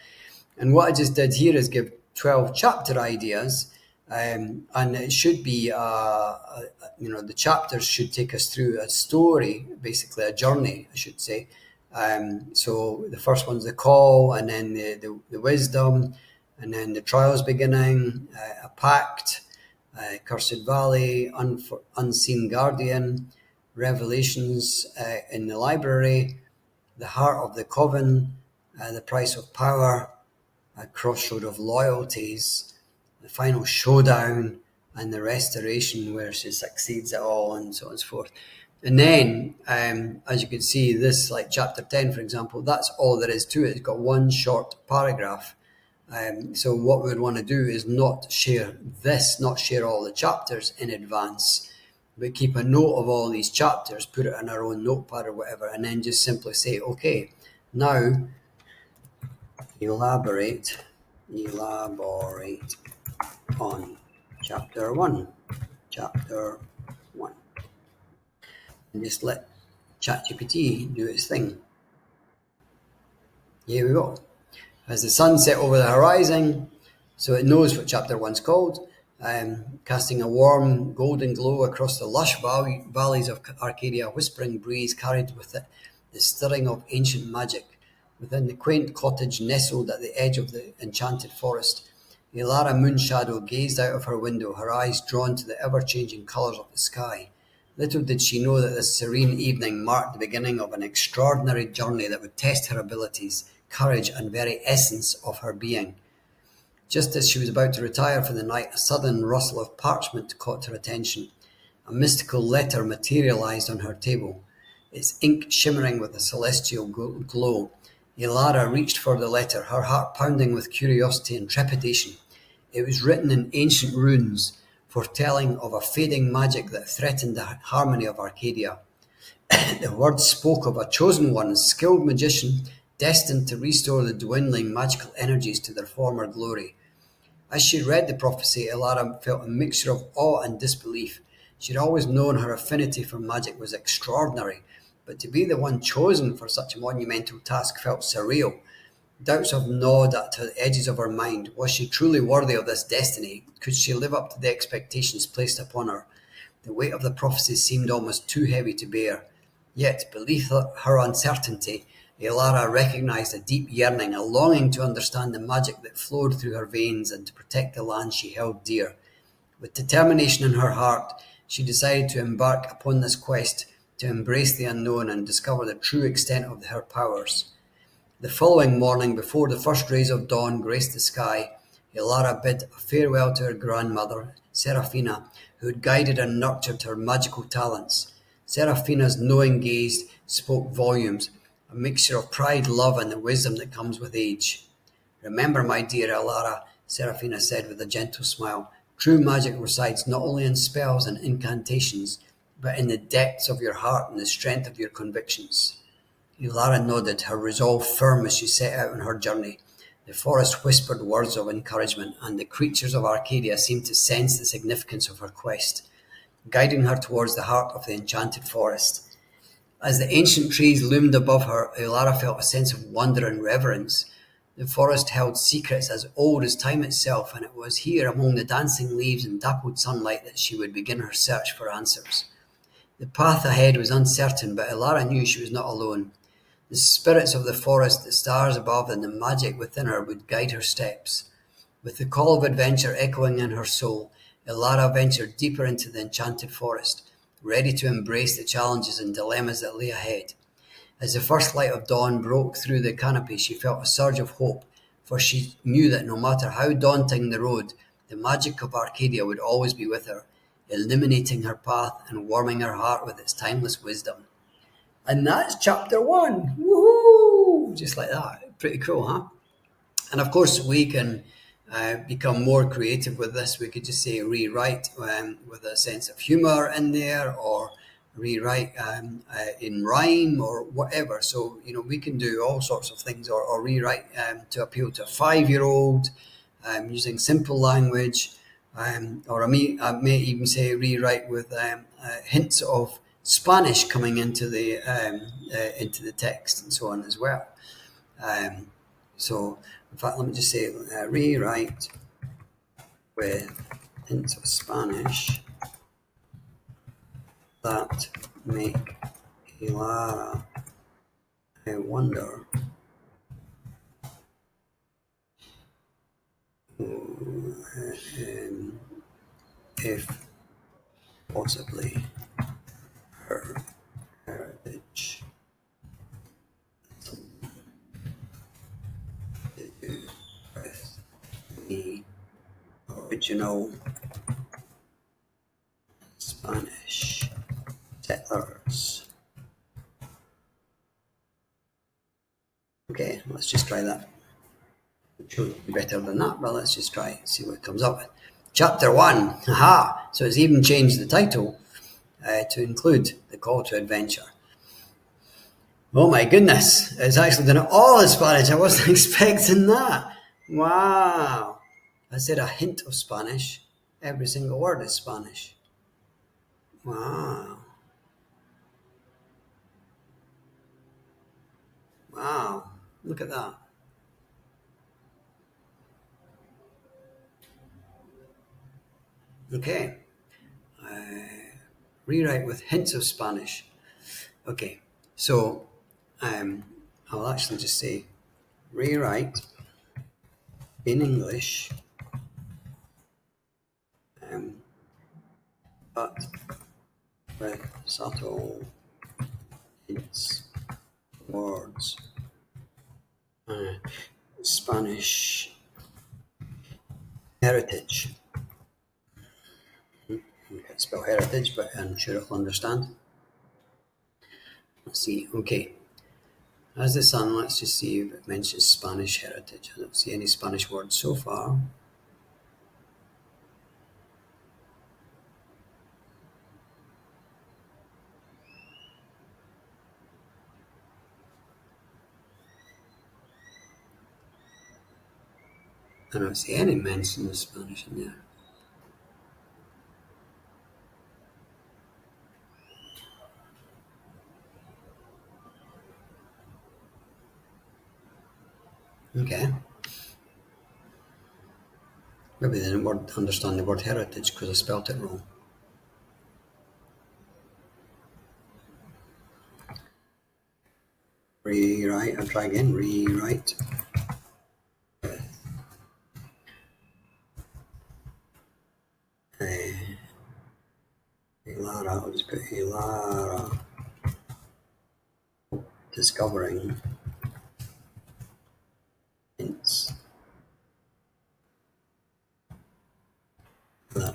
And what I just did here is give 12 chapter ideas, and it should be, the chapters should take us through a story, basically a journey, I should say. So the first one's the call, and then the wisdom, and then the trials beginning, a pact, cursed valley, unseen guardian, revelations in the library, the heart of the coven, the price of power, a crossroad of loyalties, the final showdown, and the restoration where she succeeds at all, and so on and so forth. And then, as you can see, this, like chapter 10, for example, that's all there is to it. It's got one short paragraph. So what we would want to do is not share all the chapters in advance, but keep a note of all these chapters, put it in our own notepad or whatever, and then just simply say, okay, now elaborate on chapter 1. And just let ChatGPT do its thing. Here we go. As the sun set over the horizon, so it knows what chapter 1's called, casting a warm golden glow across the lush valleys of Arcadia, a whispering breeze carried with it the stirring of ancient magic. Within the quaint cottage nestled at the edge of the enchanted forest, Ilara Moonshadow gazed out of her window, her eyes drawn to the ever-changing colours of the sky. Little did she know that this serene evening marked the beginning of an extraordinary journey that would test her abilities, courage, and very essence of her being. Just as she was about to retire for the night, a sudden rustle of parchment caught her attention. A mystical letter materialized on her table, its ink shimmering with a celestial glow. Ilara reached for the letter, her heart pounding with curiosity and trepidation. It was written in ancient runes, foretelling of a fading magic that threatened the harmony of Arcadia. The words spoke of a chosen one, a skilled magician, destined to restore the dwindling magical energies to their former glory. As she read the prophecy, Ilara felt a mixture of awe and disbelief. She had always known her affinity for magic was extraordinary, but to be the one chosen for such a monumental task felt surreal. Doubts have gnawed at the edges of her mind. Was she truly worthy of this destiny? Could she live up to the expectations placed upon her? The weight of the prophecy seemed almost too heavy to bear. Yet, beneath her uncertainty, Ilara recognized a deep yearning, a longing to understand the magic that flowed through her veins and to protect the land she held dear. With determination in her heart, she decided to embark upon this quest, to embrace the unknown and discover the true extent of her powers. The following morning, before the first rays of dawn graced the sky, Ilara bid farewell to her grandmother, Serafina, who had guided and nurtured her magical talents. Serafina's knowing gaze spoke volumes, a mixture of pride, love, and the wisdom that comes with age. Remember, my dear Ilara, Serafina said with a gentle smile, true magic resides not only in spells and incantations, but in the depths of your heart and the strength of your convictions. Ilara nodded, her resolve firm as she set out on her journey. The forest whispered words of encouragement, and the creatures of Arcadia seemed to sense the significance of her quest, guiding her towards the heart of the enchanted forest. As the ancient trees loomed above her, Ilara felt a sense of wonder and reverence. The forest held secrets as old as time itself, and it was here among the dancing leaves and dappled sunlight that she would begin her search for answers. The path ahead was uncertain, but Ilara knew she was not alone. The spirits of the forest, the stars above, and the magic within her would guide her steps. With the call of adventure echoing in her soul, Ilara ventured deeper into the enchanted forest, ready to embrace the challenges and dilemmas that lay ahead. As the first light of dawn broke through the canopy, she felt a surge of hope, for she knew that no matter how daunting the road, the magic of Arcadia would always be with her, illuminating her path and warming her heart with its timeless wisdom. And that's chapter one. Woohoo! Just like that. Pretty cool, huh? And of course, we can become more creative with this. We could just say rewrite with a sense of humor in there, or rewrite in rhyme, or whatever. So, we can do all sorts of things, or rewrite to appeal to a 5-year-old using simple language. Or I may even say rewrite with hints of Spanish coming into the text and so on as well. So, in fact, let me just say rewrite with hints of Spanish that make Lara I wonder if possibly her heritage to do with the original Spanish settlers. Okay, let's just try that. I'm sure it'll be better than that, but let's just try it, see what it comes up with. Chapter 1, haha! So it's even changed the title to include the call to adventure. Oh my goodness, it's actually done it all in Spanish. I wasn't expecting that. Wow. I said a hint of Spanish. Every single word is Spanish. Wow. Wow. Look at that. Okay. Rewrite with hints of Spanish. Okay. So I'll actually just say rewrite in English, but with subtle hints towards Spanish heritage. I can't spell heritage, but I'm sure it'll understand. Let's see. Okay. As the sun, let's just see if it mentions Spanish heritage. I don't see any Spanish words so far. I don't see any mention of Spanish in there. Okay. Maybe they didn't understand the word heritage because I spelt it wrong. Rewrite. I'll try again. Rewrite. Ilara. I'll just put Ilara. Discovering hints that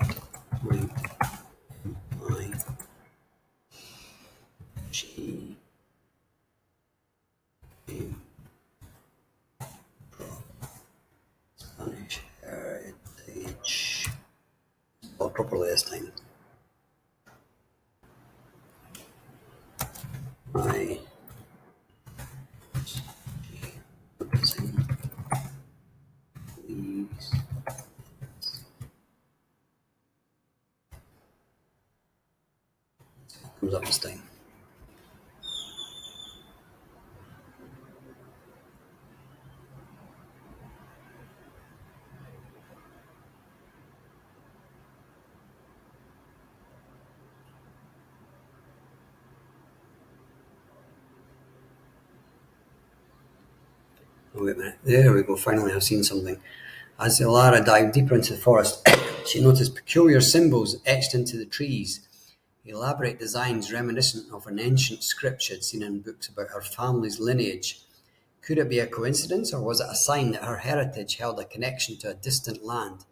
might imply she came from Spanish heritage. Spelled properly this time. My please. Comes up this time. Oh, wait a minute. There we go. Finally, I've seen something. As Ilara dived deeper into the forest, she noticed peculiar symbols etched into the trees. elaborate designs reminiscent of an ancient script she had seen in books about her family's lineage. Could it be a coincidence, or was it a sign that her heritage held a connection to a distant land?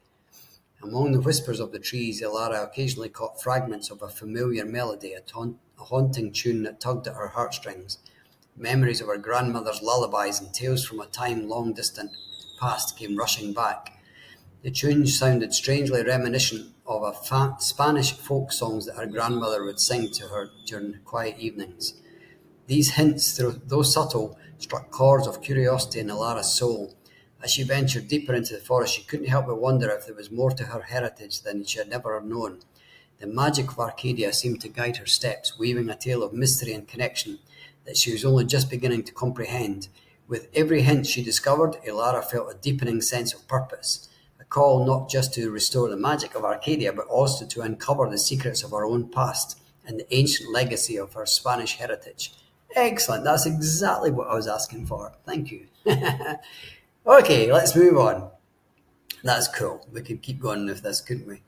Among the whispers of the trees, Ilara occasionally caught fragments of a familiar melody, a haunting tune that tugged at her heartstrings. Memories of her grandmother's lullabies and tales from a time long distant past came rushing back. The tune sounded strangely reminiscent of Spanish folk songs that her grandmother would sing to her during quiet evenings. These hints, though subtle, struck chords of curiosity in Ilara's soul. As she ventured deeper into the forest, she couldn't help but wonder if there was more to her heritage than she had ever known. The magic of Arcadia seemed to guide her steps, weaving a tale of mystery and connection that she was only just beginning to comprehend. With every hint she discovered, Ilara felt a deepening sense of purpose, a call not just to restore the magic of Arcadia, but also to uncover the secrets of her own past and the ancient legacy of her Spanish heritage. Excellent, that's exactly what I was asking for. Thank you. Okay, let's move on. That's cool. We could keep going with this, couldn't we?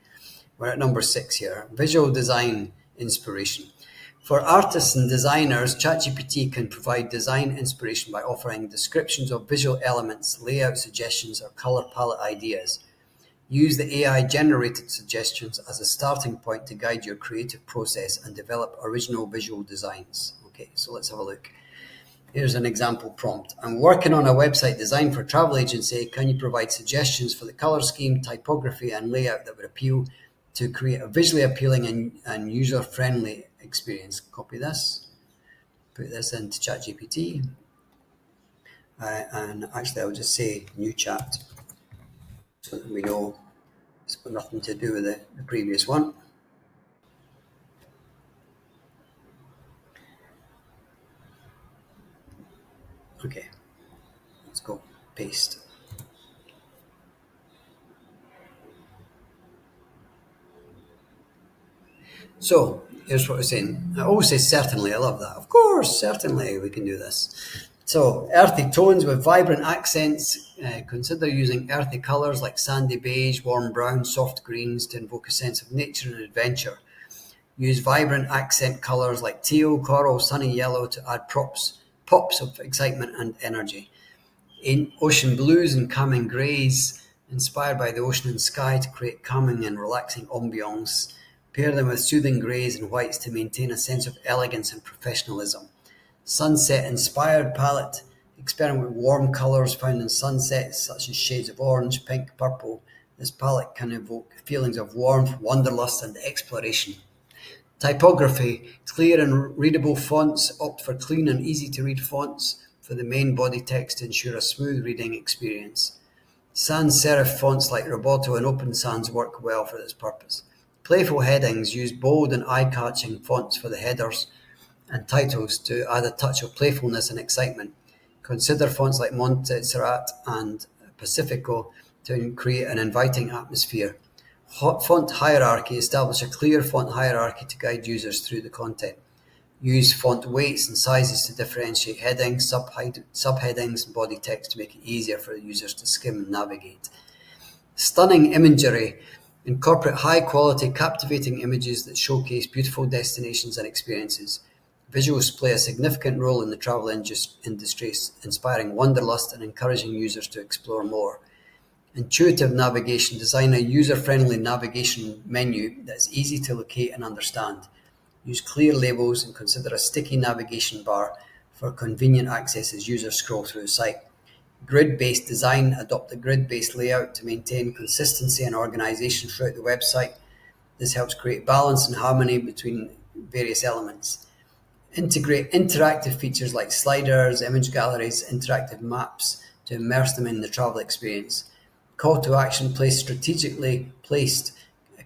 We're at number 6 here. Visual design inspiration. For artists and designers, ChatGPT can provide design inspiration by offering descriptions of visual elements, layout suggestions, or color palette ideas. Use the AI-generated suggestions as a starting point to guide your creative process and develop original visual designs. Okay, so let's have a look. Here's an example prompt. I'm working on a website design for a travel agency. Can you provide suggestions for the color scheme, typography, and layout that would appeal to create a visually appealing and user-friendly experience? Copy this, put this into ChatGPT, and actually I'll just say new chat so that we know it's got nothing to do with the previous one. Okay, let's go paste. So here's what we're saying. I always say certainly. I love that. Of course, certainly we can do this. So earthy tones with vibrant accents. Consider using earthy colours like sandy beige, warm brown, soft greens to invoke a sense of nature and adventure. Use vibrant accent colours like teal, coral, sunny yellow to add pops of excitement and energy. In ocean blues and calming greys, inspired by the ocean and sky to create calming and relaxing ambiance. Pair them with soothing greys and whites to maintain a sense of elegance and professionalism. Sunset-inspired palette. Experiment with warm colours found in sunsets, such as shades of orange, pink, purple. This palette can evoke feelings of warmth, wanderlust, and exploration. Typography. Clear and readable fonts. Opt for clean and easy-to-read fonts for the main body text to ensure a smooth reading experience. Sans serif fonts like Roboto and Open Sans work well for this purpose. Playful headings. Use bold and eye-catching fonts for the headers and titles to add a touch of playfulness and excitement. Consider fonts like Montserrat and Pacifico to create an inviting atmosphere. Font hierarchy. Establish a clear font hierarchy to guide users through the content. Use font weights and sizes to differentiate headings, subheadings, and body text to make it easier for users to skim and navigate. Stunning imagery. Incorporate high-quality, captivating images that showcase beautiful destinations and experiences. Visuals play a significant role in the travel industry, inspiring wanderlust and encouraging users to explore more. Intuitive navigation. Design a user-friendly navigation menu that's easy to locate and understand. Use clear labels and consider a sticky navigation bar for convenient access as users scroll through the site. Grid-based design. Adopt a grid-based layout to maintain consistency and organization throughout the website. This helps create balance and harmony between various elements. Integrate interactive features like sliders, image galleries, interactive maps to immerse them in the travel experience. Call to action. Place strategically placed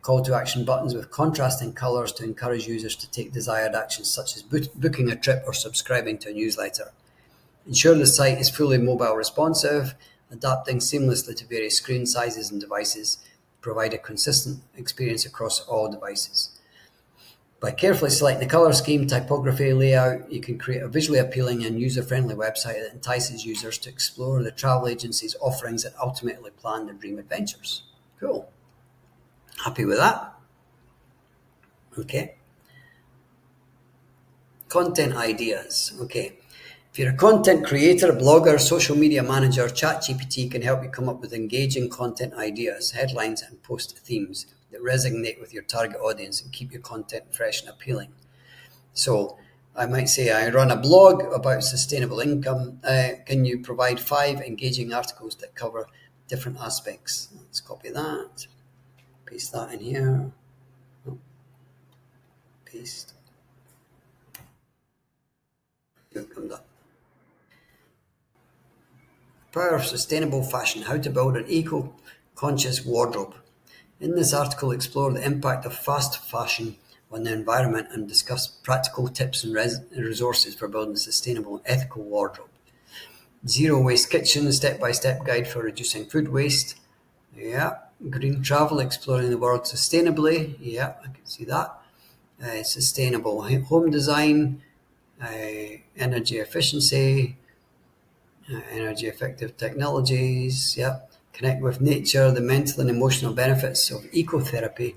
call to action buttons with contrasting colours to encourage users to take desired actions such as booking a trip or subscribing to a newsletter. Ensure the site is fully mobile responsive, adapting seamlessly to various screen sizes and devices. Provide a consistent experience across all devices. By carefully selecting the colour scheme, typography, layout, you can create a visually appealing and user-friendly website that entices users to explore the travel agency's offerings and ultimately plan their dream adventures. Cool. Happy with that? Okay. Content ideas. Okay. If you're a content creator, blogger, social media manager, ChatGPT can help you come up with engaging content ideas, headlines, and post themes that resonate with your target audience and keep your content fresh and appealing. So I might say, I run a blog about sustainable income. Can you provide 5 engaging articles that cover different aspects? Let's copy that, paste that in here, paste. Here it comes up. Power of Sustainable Fashion, How to Build an Eco-Conscious Wardrobe. In this article, explore the impact of fast fashion on the environment and discuss practical tips and resources for building a sustainable and ethical wardrobe. Zero Waste Kitchen, step-by-step guide for reducing food waste. Yeah. Green travel, exploring the world sustainably. Yeah, I can see that. Sustainable home design, energy efficiency, energy effective technologies. Yeah. Connect with nature, the mental and emotional benefits of ecotherapy.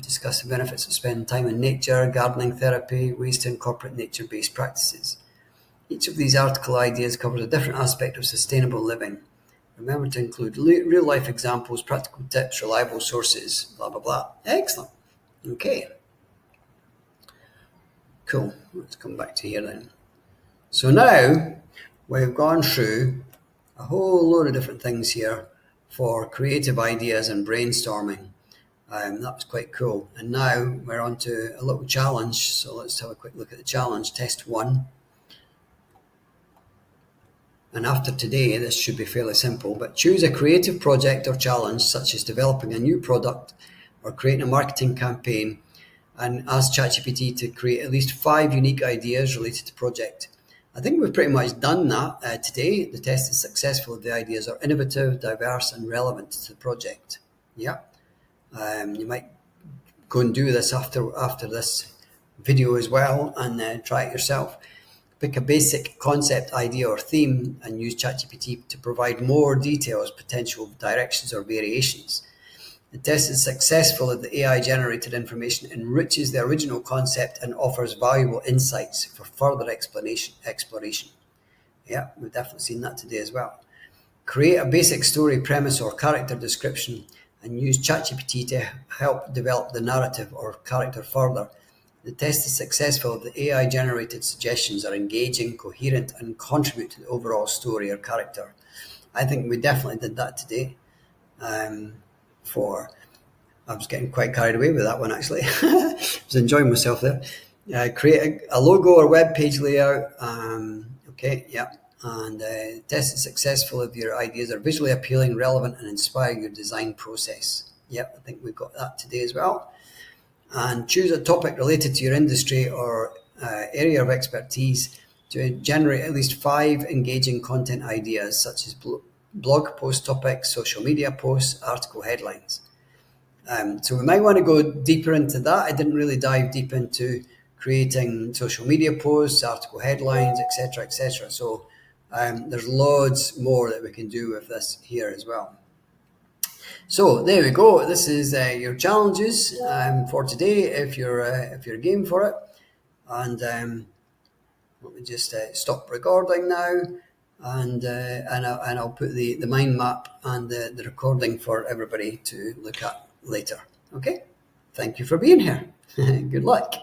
Discuss the benefits of spending time in nature, gardening therapy, ways to incorporate nature-based practices. Each of these article ideas covers a different aspect of sustainable living. Remember to include real-life examples, practical tips, reliable sources, blah, blah, blah. Excellent. Okay. Cool. Let's come back to here then. So now we've gone through a whole load of different things here for creative ideas and brainstorming. That was quite cool. And now we're on to a little challenge. So let's have a quick look at the challenge. Test 1. And after today, this should be fairly simple, but choose a creative project or challenge, such as developing a new product or creating a marketing campaign, and ask ChatGPT to create at least 5 unique ideas related to the project. I think we've pretty much done that today. The test is successful if the ideas are innovative, diverse, and relevant to the project. Yeah. You might go and do this after this video as well and try it yourself. Pick a basic concept, idea, or theme and use ChatGPT to provide more details, potential directions, or variations. The test is successful if the AI-generated information enriches the original concept and offers valuable insights for further exploration. Yeah, we've definitely seen that today as well. Create a basic story, premise, or character description and use ChatGPT to help develop the narrative or character further. The test is successful if the AI-generated suggestions are engaging, coherent, and contribute to the overall story or character. I think we definitely did that today. I was getting quite carried away with that one, actually. I was enjoying myself there. Create a logo or web page layout. Okay, yeah. And test is successful if your ideas are visually appealing, relevant, and inspire your design process. Yep, I think we've got that today as well. And choose a topic related to your industry or area of expertise to generate at least 5 engaging content ideas, such as blog post topics, social media posts, article headlines. So we might want to go deeper into that. I didn't really dive deep into creating social media posts, article headlines, etc., etc. So there's loads more that we can do with this here as well. So there we go. This is your challenges for today. If you're game for it, and let me just stop recording now, and I'll put the mind map and the recording for everybody to look at later. Okay. Thank you for being here. Good luck.